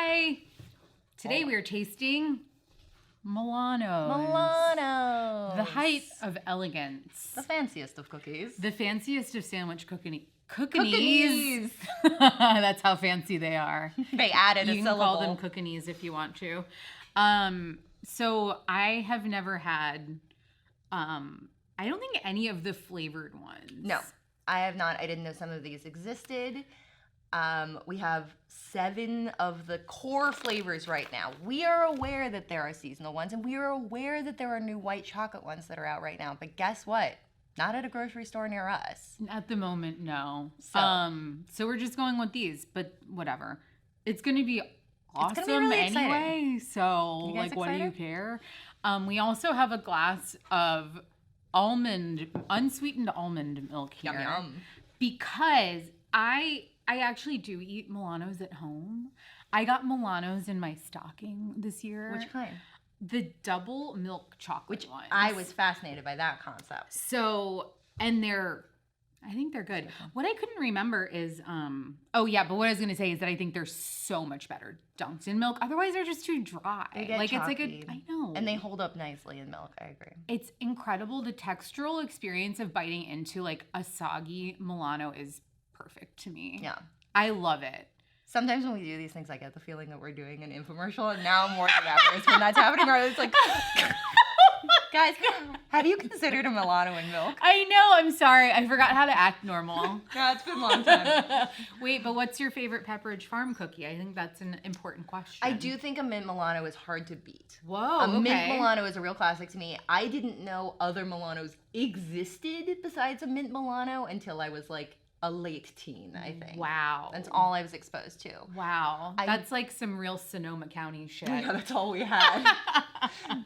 Hi. Today we are tasting Milano. Milano. The height of elegance. The fanciest of cookies. The fanciest of sandwich cookies. Cookies. That's how fancy they are. They added You a can syllable. call them cookies if you want to. So I have never had, I don't think any of the flavored ones. No, I have not. I didn't know some of these existed. We have 7 of the core flavors right now. We are aware that there are seasonal ones, and we are aware that there are new white chocolate ones that are out right now. But guess what? Not at a grocery store near us. At the moment, no. So we're just going with these, but whatever. It's going to be awesome gonna be really anyway. So, You guys what do you excited? care? We also have a glass of unsweetened almond milk here. Yum yum. Because I actually do eat Milanos at home. I got Milanos in my stocking this year. Which kind? The double milk chocolate Which ones. I was fascinated by that concept. So, and I think they're good. What I couldn't remember is, but what I was going to say is that I think they're so much better dunked in milk. Otherwise, they're just too dry. They get It's like chalky. I know. And they hold up nicely in milk. I agree. It's incredible. The textural experience of biting into like a soggy Milano is perfect to me. Yeah. I love it. Sometimes when we do these things, I get the feeling that we're doing an infomercial, and now more than ever is when that's happening. Or it's like, guys, have you considered a Milano in milk? I know. I'm sorry. I forgot how to act normal. No, it's been a long time. Wait, but what's your favorite Pepperidge Farm cookie? I think that's an important question. I do think a mint Milano is hard to beat. Whoa, A mint Milano is a real classic to me. I didn't know other Milanos existed besides a mint Milano until I was like a late teen, I think. Wow. That's all I was exposed to. Wow. That's like some real Sonoma County shit. Yeah, that's all we had.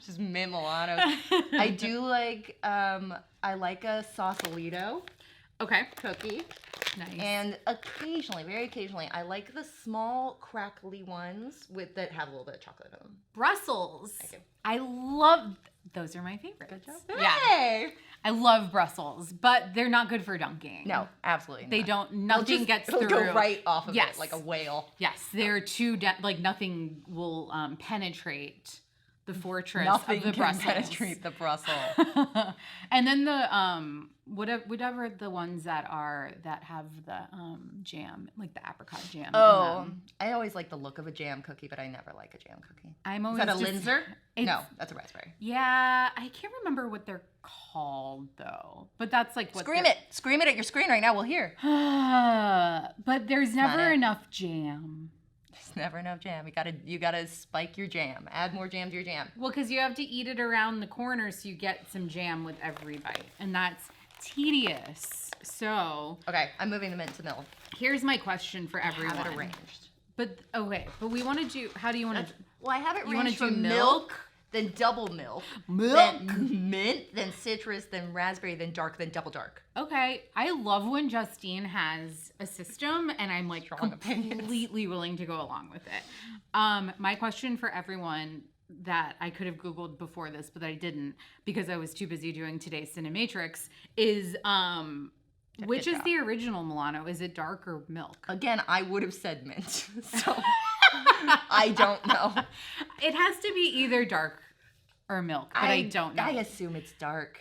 Just mint Milano. I do like, I like a Sausalito Okay. cookie. Nice. And occasionally, very occasionally, I like the small crackly ones that have a little bit of chocolate in them. Brussels. Thank you. I love those are my favorites. Good job. Yeah. Hey! I love Brussels, but they're not good for dunking. No, absolutely They not. don't nothing gets through. It'll go right off of Yes. it like a whale. Yes, they're too like nothing will penetrate the fortress Nothing of the can Brussels. penetrate the Brussels. And then the whatever the ones that have the jam, like the apricot jam. in Oh, them. I always like the look of a jam cookie, but I never like a jam cookie. I'm Is always that a just- Linzer? it's- No, that's a raspberry. Yeah, I can't remember what they're called though. But that's like what Scream it. Scream it at your screen right now. We'll hear. But there's not never it. enough jam. There's never enough jam. You gotta spike your jam. Add more jam to your jam. Well, because you have to eat it around the corner so you get some jam with every bite. And that's tedious. So Okay, I'm moving the mint to milk. here's my question for everyone. Have it arranged. But we want to do, how do you want to? Well, I have it You wanna arranged do from milk, then double milk, then mint, then citrus, then raspberry, then dark, then double dark. Okay, I love when Justine has a system and I'm like Strong opinions. completely willing to go along with it. My question for everyone that I could have Googled before this, but I didn't because I was too busy doing today's Cinematrix is which is job. the original Milano? Is it dark or milk? Again, I would have said mint, so I don't know. It has to be either dark or milk, but I don't know. I assume it's dark.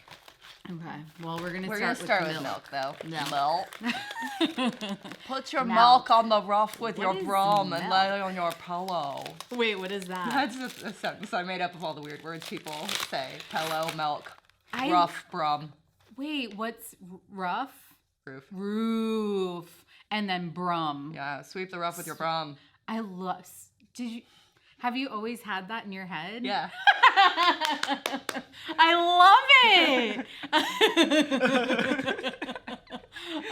Okay, well we're gonna We're start, gonna start with milk, though. Milk. Put your Milk. milk on the rough with What your is broom and milk? lay it on your pillow. Wait, what is that? That's a sentence I made up of all the weird words people say. Pillow, milk, I- rough, brum, Wait, what's rough? roof. Roof, and then brum. Yeah, sweep the rough with your brum. I love. Have you always had that in your head? Yeah. I love it.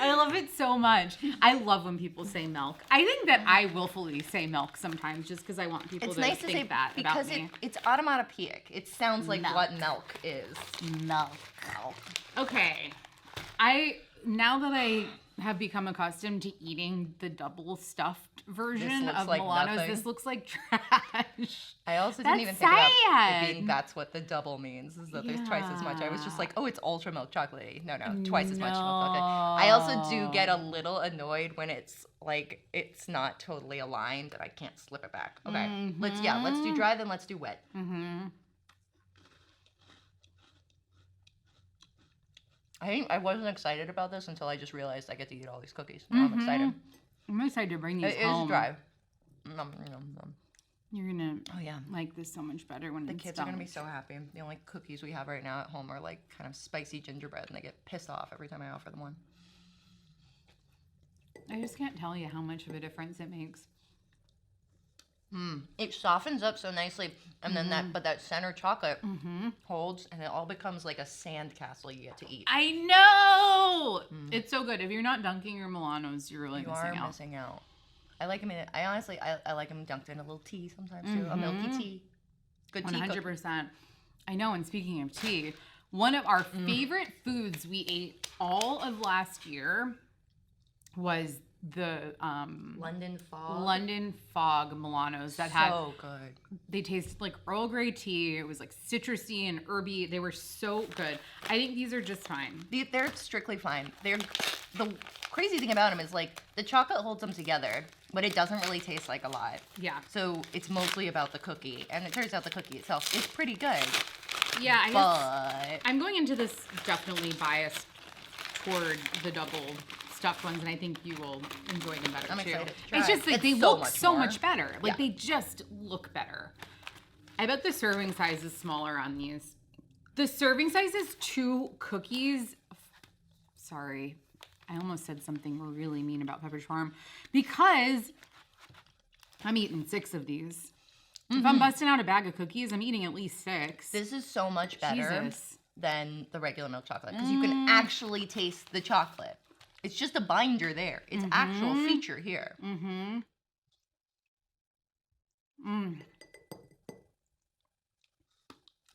I love it so much. I love when people say milk. I think that I willfully say milk sometimes just because I want people It's to nice to think say that about because me. it's automatopoeic. It sounds like Milk. what milk is. Milk. Okay. now that I have become accustomed to eating the double stuffed version looks of like Milano's, nothing. this looks like trash. I also That's didn't even think about sad. it being that's what the double means, is that there's twice as much. I was just like, oh, it's ultra milk chocolatey. No, twice as much milk chocolate. I also do get a little annoyed when it's like it's not totally aligned and I can't slip it back. Okay, let's do dry, then let's do wet. I wasn't excited about this until I just realized I get to eat all these cookies. Now I'm excited. I'm excited to bring these It home. is dry. Nom, nom, nom. You're gonna Oh yeah. like this so much better when The it's kids done. are gonna be so happy. The only cookies we have right now at home are like kind of spicy gingerbread, and they get pissed off every time I offer them one. I just can't tell you how much of a difference it makes. It softens up so nicely, and then that center chocolate holds, and it all becomes like a sand castle you get to eat. I know! It's so good. If you're not dunking your Milanos, you're really missing out. I like them in it. I honestly like them dunked in a little tea sometimes too, a milky tea. Good tea. 100%. I know. And speaking of tea, one of our favorite foods we ate all of last year was the London Fog Milanos that so good. They tasted like Earl Grey tea. It was like citrusy and herby. They were so good. I think these are just fine. They're strictly fine. The crazy thing about them is like the chocolate holds them together, but it doesn't really taste like a lot. Yeah. So it's mostly about the cookie, and it turns out the cookie itself is pretty good. Yeah, but I'm going into this definitely biased toward the double stuffed ones, and I think you will enjoy them better I'm too. excited to try. It's just like It's they so look much so more. much better. Like Yeah. they just look better. I bet the serving size is smaller on these. The serving size is 2 cookies. Sorry, I almost said something really mean about Pepperidge Farm because I'm eating 6 of these. If I'm busting out a bag of cookies, I'm eating at least 6. this is so much better Jesus. than the regular milk chocolate because you can actually taste the chocolate. It's just a binder there. It's actual feature here.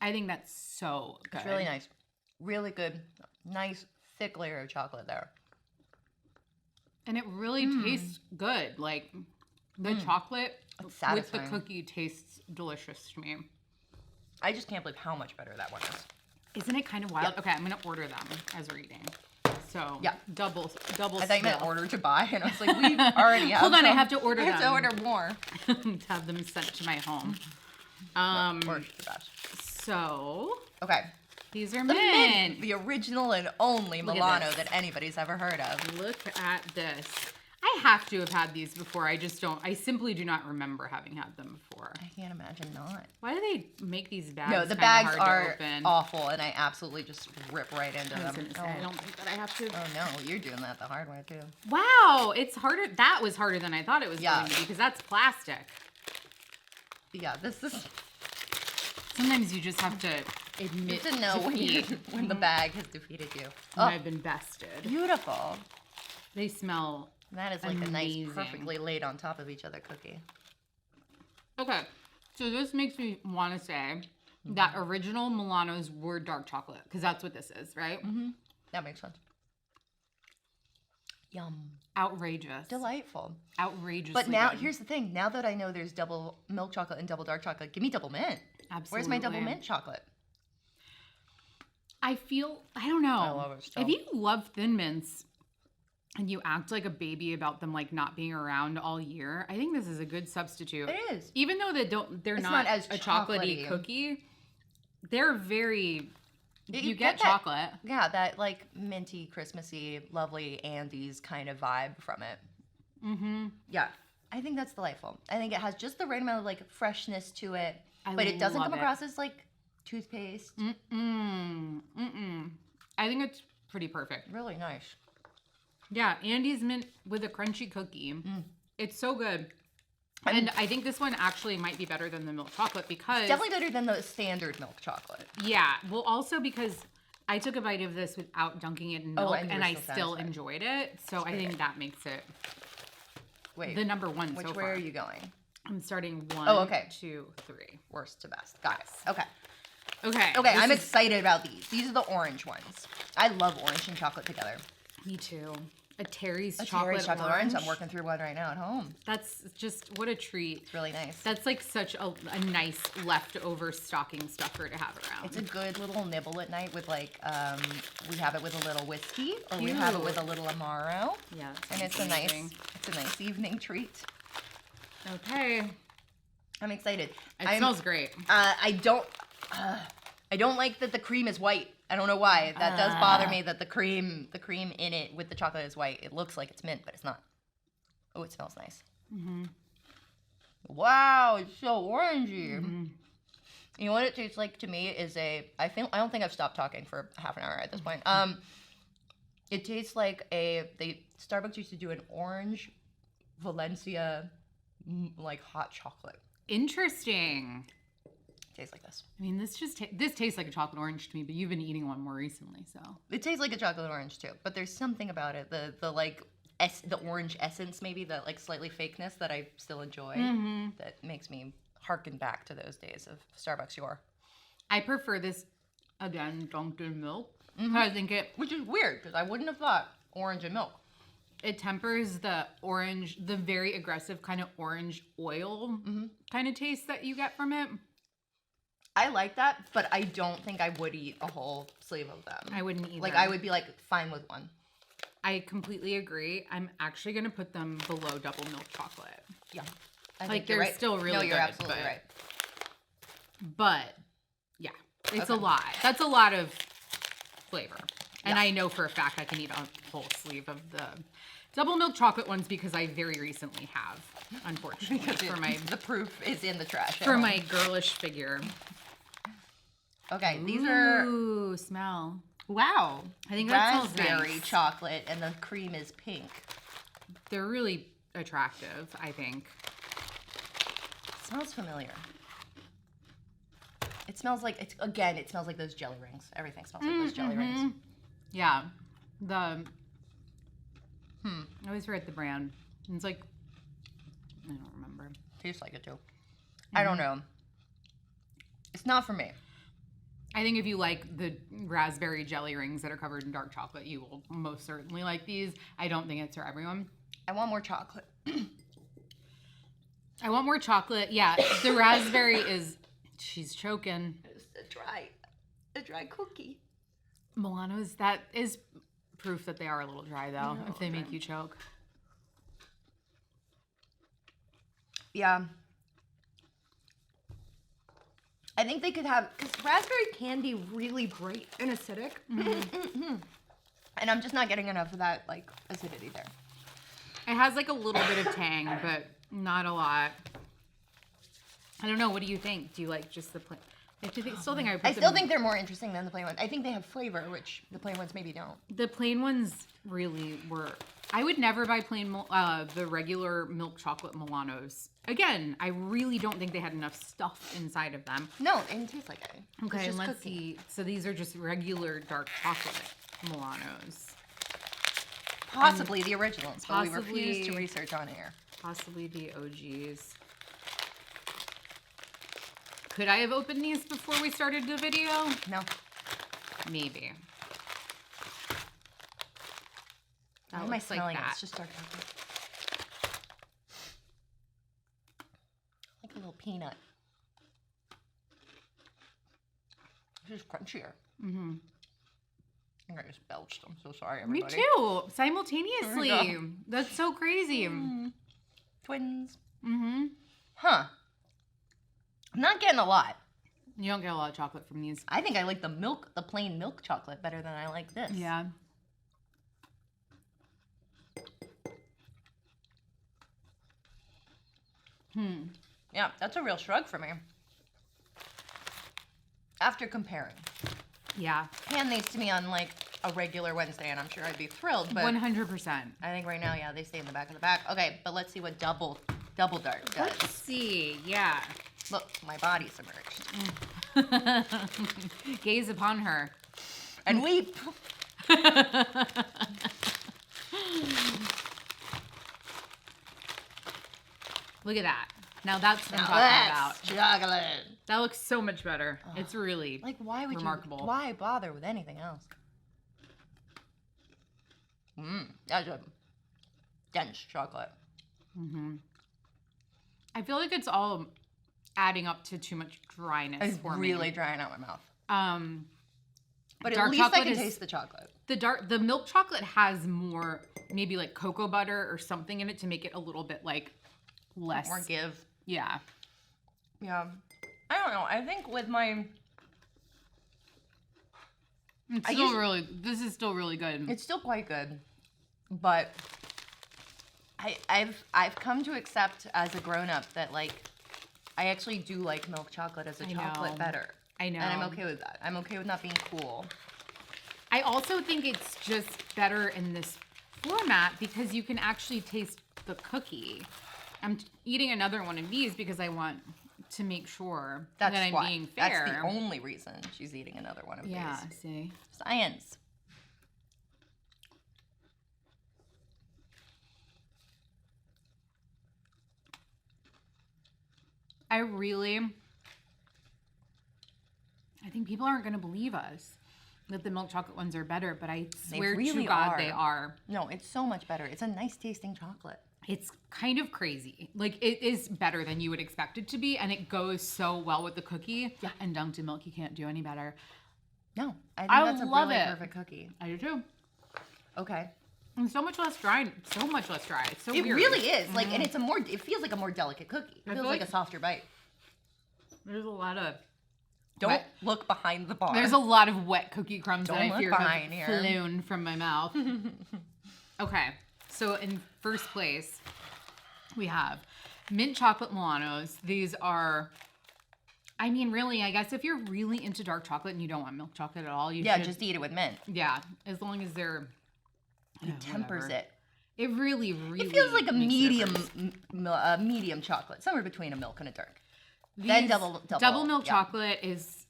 I think that's so good. It's really nice. Really good. Nice, thick layer of chocolate there. And it really tastes good. Like the chocolate It's with the satisfying. cookie tastes delicious to me. I just can't believe how much better that one is. Isn't it kind of wild? Yeah. Okay, I'm gonna order them as we're eating. So Yeah. double. I thought you meant spill. order to buy, and I was like, we already have Hold on, I some. have to order I have to them. order more. to have them sent to my home. Or the best. So Okay. these are The mint. the original and only Look at Milano this. that anybody's ever heard of. Look at this. I have to have had these before. I simply do not remember having had them before. I can't imagine not. Why do they make these bags? No, the kinda bags hard to are open? awful, and I absolutely just rip right into I was them. gonna say, I don't think that I have to. Oh no, you're doing that the hard way too. Wow, it's harder. That was harder than I thought it was Yeah. going to be because that's plastic. Yeah, this is Sometimes you just have to admit good to know when when the bag has defeated you. when Oh, I've been bested. beautiful. They smell. That is like a Amazing. nice, perfectly laid on top of each other cookie. Okay, so this makes me want to say that original Milanos were dark chocolate because that's what this is, right? That makes sense. Yum. Outrageous. Delightful. Outrageously But now, good. here's the thing. Now that I know there's double milk chocolate and double dark chocolate, give me double mint. Absolutely. Where's my double mint chocolate? I don't know. I love it still. If you love Thin Mints and you act like a baby about them like not being around all year, I think this is a good substitute. It is. Even though they're It's not not as a chocolatey chocolatey. cookie, they're very you get get that- chocolate. Yeah, that like minty, Christmassy, lovely Andes kind of vibe from it. Yeah, I think that's delightful. I think it has just the right amount of like freshness to it, but it doesn't love come it. across as like toothpaste. I think it's pretty perfect. Really nice. Yeah, Andy's mint with a crunchy cookie. It's so good. And I think this one actually might be better than the milk chocolate because Definitely better than the standard milk chocolate. yeah, well also because I took a bite of this without dunking it in Oh, milk and you and were I still still satisfied. enjoyed it. So I think that makes it Wait, the number one which so way far. are you going? I'm starting 1, Oh, okay. 2, 3. Worst to best. Got it. Okay. Okay. Okay, this I'm is- excited about these. These are the orange ones. I love orange and chocolate together. Me too. A Terry's A chocolate, Terry's chocolate orange. I'm working through one right now at home. That's just, what a treat. It's really nice. That's like such a nice leftover stocking stuffer to have around. It's a good little nibble at night with like, we have it with a little whiskey, or we have it with a little Amaro. Yeah. And it's a nice evening treat. Okay. I'm excited. It smells great. I don't like that the cream is white. I don't know why. That does bother me that the cream in it with the chocolate is white. It looks like it's mint, but it's not. Oh, it smells nice. Mm-hmm. Wow, it's so orangey. Mm-hmm. You know what it tastes like to me is I don't think I've stopped talking for half an hour at this point. It tastes like Starbucks used to do an orange Valencia like hot chocolate. Interesting. Tastes like this. I mean, this tastes like a chocolate orange to me, but you've been eating one more recently, so. It tastes like a chocolate orange too, but there's something about it, the orange essence, maybe the like slightly fakeness that I still enjoy, that makes me harken back to those days of Starbucks yore. I prefer this again, dunked in milk. I think which is weird because I wouldn't have thought orange and milk. It tempers the very aggressive kind of orange oil kind of taste that you get from it. I like that, but I don't think I would eat a whole sleeve of them. I wouldn't either. Like, I would be, like, fine with one. I completely agree. I'm actually going to put them below double milk chocolate. Yeah. They're right. Still really good. No, you're absolutely right. But, yeah. It's a lot. That's a lot of flavor. And I know for a fact I can eat a whole sleeve of the double milk chocolate ones because I very recently have, unfortunately. The proof is in the trash. For my girlish figure. Okay, these are... Ooh, smell. Wow. I think that smells raspberry nice. chocolate, and the cream is pink. They're really attractive, I think. It smells familiar. It smells like, it smells like those jelly rings. Everything smells like those jelly rings. Yeah. I always forget the brand. It's like, I don't remember. Tastes like it too. I don't know. It's not for me. I think if you like the raspberry jelly rings that are covered in dark chocolate, you will most certainly like these. I don't think it's for everyone. I want more chocolate. I want more chocolate. Yeah, the raspberry she's choking. It's a dry cookie. Milano's, that is proof that they are a little dry though, if they make you choke. Yeah. I think they could have, because raspberry can be really great and acidic. And I'm just not getting enough of that, like, acidity there. It has, like, a little bit of tang, but not a lot. I don't know. What do you think? Do you like just the plain? I still think they're more interesting than the plain ones. I think they have flavor, which the plain ones maybe don't. The plain ones really were. I would never buy the regular milk chocolate Milanos. Again, I really don't think they had enough stuff inside of them. No, it didn't taste like it. Okay, and let's see. So these are just regular dark chocolate Milanos. Possibly the originals, but we refuse to research on air. Possibly the OGs. Could I have opened these before we started the video? No. Maybe. Why am I smelling it? It's just dark chocolate. Like a little peanut. This is crunchier. I think I just belched. I'm so sorry, everybody. Me too. Simultaneously. That's so crazy. Twins. Huh. I'm not getting a lot. You don't get a lot of chocolate from these. I think I like the plain milk chocolate better than I like this. Yeah. Yeah, that's a real shrug for me. After comparing. Yeah. Hand these to me on like a regular Wednesday and I'm sure I'd be thrilled, but 100%. I think right now, yeah, they stay in the back of the bag. Okay, but let's see what double dark does. Let's see. Yeah. Look, my body's submerged. Gaze upon her. And weep. Look at that. Now that's what I'm talking about. Chocolate. That looks so much better. It's really remarkable. Why bother with anything else? That's a dense chocolate. I feel like it's all adding up to too much dryness It's for me. really drying out my mouth. But dark at least I chocolate can is- taste the chocolate. The milk chocolate has more, maybe like cocoa butter or something in it to make it a little bit like less. More give. Yeah. Yeah. I don't know. I think with my... This is still really good. It's still quite good. But I've come to accept as a grown-up that, like, I actually do like milk chocolate as a chocolate better. I know. And I'm okay with that. I'm okay with not being cool. I also think it's just better in this format because you can actually taste the cookie. I'm eating another one of these because I want to make sure that I'm being fair. That's the only reason she's eating another one of these. Yeah, see? Science. I think people aren't going to believe us that the milk chocolate ones are better, but I swear to God they are. No, it's so much better. It's a nice tasting chocolate. It's kind of crazy. Like, it is better than you would expect it to be, and it goes so well with the cookie. Yeah. And dunked in milk, you can't do any better. No, I think that's a really perfect cookie. I do too. Okay. And so much less dry. So much less dry. It's so it weird. It really is. Like, and it feels like a more delicate cookie. It feels like a softer bite. There's a lot of... Don't look behind the bar. There's a lot of wet cookie crumbs that I fear have flown from my mouth. Okay, so in first place, we have mint chocolate Milanos. These are, I mean, really, I guess if you're really into dark chocolate and you don't want milk chocolate at all, you should just eat it with mint. Yeah, as long as they're... It tempers it. It really, really... It feels like a medium chocolate, somewhere between a milk and a dark. Then double milk chocolate is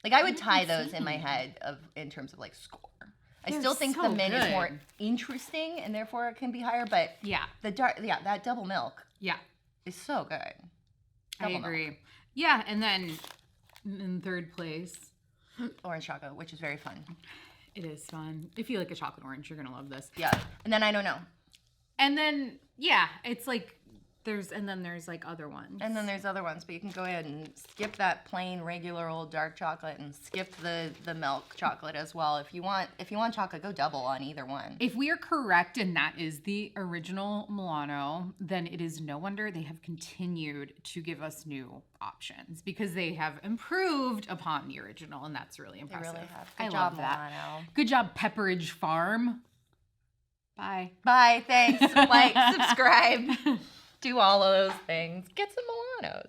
like I would tie those in my head in terms of like score. I still think the mint is more interesting and therefore it can be higher, but that double milk is so good. I agree. Yeah, and then in third place, orange chocolate, which is very fun. It is fun. If you like a chocolate orange, you're gonna love this. Yeah, and then I don't know. And then it's like. There's like other ones. And then there's other ones, but you can go ahead and skip that plain regular old dark chocolate and skip the milk chocolate as well. If you want chocolate, go double on either one. If we are correct and that is the original Milano, then it is no wonder they have continued to give us new options because they have improved upon the original, and that's really impressive. They really have. Good job, Milano. Good job, Pepperidge Farm. Bye. Bye. Thanks. Like, subscribe. Do all of those things. Get some Milanos.